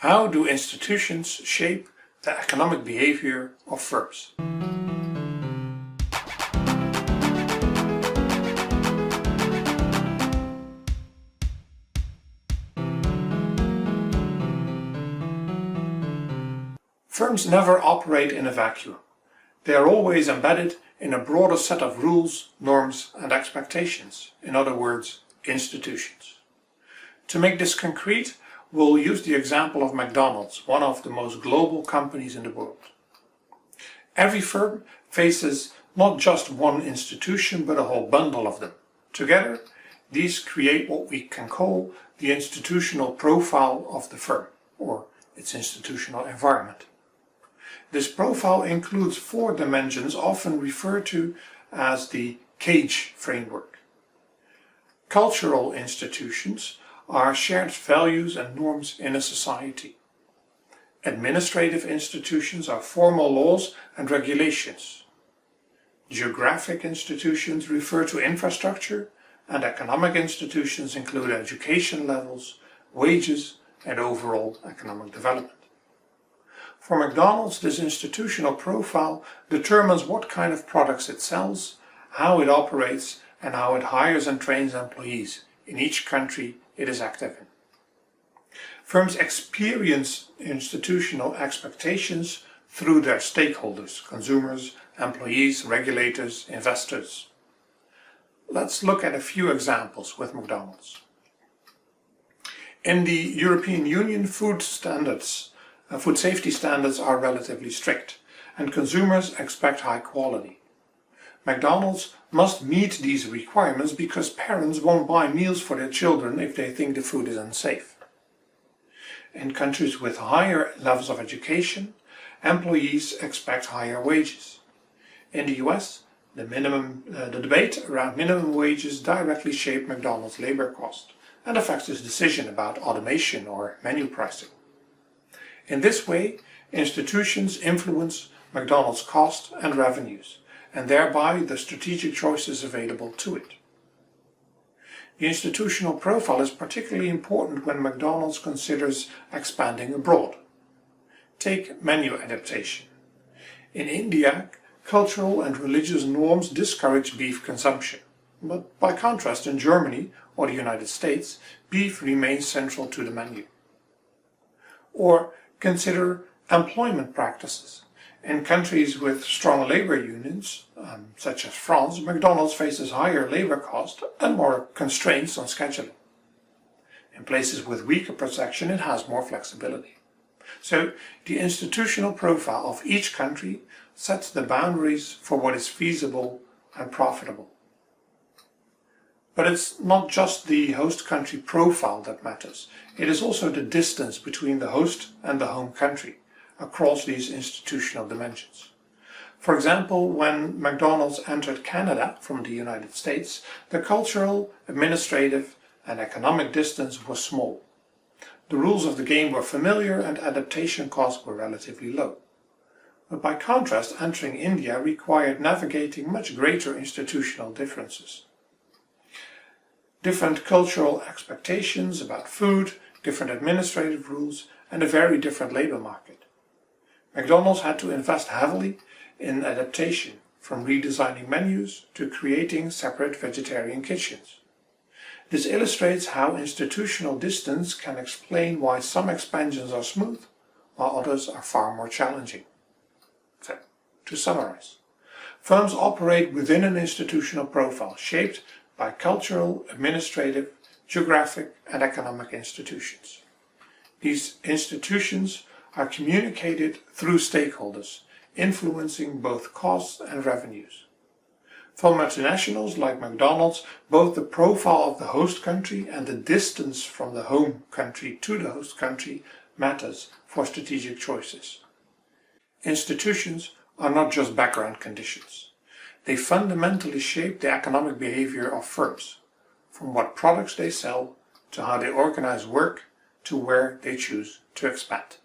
How do institutions shape the economic behavior of firms? Firms never operate in a vacuum. They are always embedded in a broader set of rules, norms, and expectations. In other words, institutions. To make this concrete, we'll use the example of McDonald's, one of the most global companies in the world. Every firm faces not just one institution, but a whole bundle of them. Together, these create what we can call the institutional profile of the firm, or its institutional environment. This profile includes 4 dimensions, often referred to as the CAGE framework. Cultural institutions are shared values and norms in a society. Administrative institutions are formal laws and regulations. Geographic institutions refer to infrastructure, and economic institutions include education levels, wages, and overall economic development. For McDonald's, this institutional profile determines what kind of products it sells, how it operates, and how it hires and trains employees in each country it is active in. Firms experience institutional expectations through their stakeholders, consumers, employees, regulators, investors. Let's look at a few examples with McDonald's. In the European Union, food safety standards are relatively strict, and consumers expect high quality. McDonald's must meet these requirements because parents won't buy meals for their children if they think the food is unsafe. In countries with higher levels of education, employees expect higher wages. In the US, the debate around minimum wages directly shapes McDonald's labor cost and affects its decision about automation or menu pricing. In this way, institutions influence McDonald's cost and revenues, and thereby the strategic choices available to it. The institutional profile is particularly important when McDonald's considers expanding abroad. Take menu adaptation. In India, cultural and religious norms discourage beef consumption, but by contrast in Germany or the United States, beef remains central to the menu. Or consider employment practices. In countries with strong labor unions, such as France, McDonald's faces higher labor costs and more constraints on scheduling. In places with weaker protection, it has more flexibility. So, the institutional profile of each country sets the boundaries for what is feasible and profitable. But it's not just the host country profile that matters. It is also the distance between the host and the home country across these institutional dimensions. For example, when McDonald's entered Canada from the United States, the cultural, administrative, and economic distance was small. The rules of the game were familiar and adaptation costs were relatively low. But by contrast, entering India required navigating much greater institutional differences. Different cultural expectations about food, different administrative rules, and a very different labor market. McDonald's had to invest heavily in adaptation, from redesigning menus to creating separate vegetarian kitchens. This illustrates how institutional distance can explain why some expansions are smooth, while others are far more challenging. So, to summarize, firms operate within an institutional profile shaped by cultural, administrative, geographic, and economic institutions. These institutions are communicated through stakeholders, influencing both costs and revenues. For multinationals like McDonald's, both the profile of the host country and the distance from the home country to the host country matters for strategic choices. Institutions are not just background conditions. They fundamentally shape the economic behavior of firms, from what products they sell to how they organize work to where they choose to expand.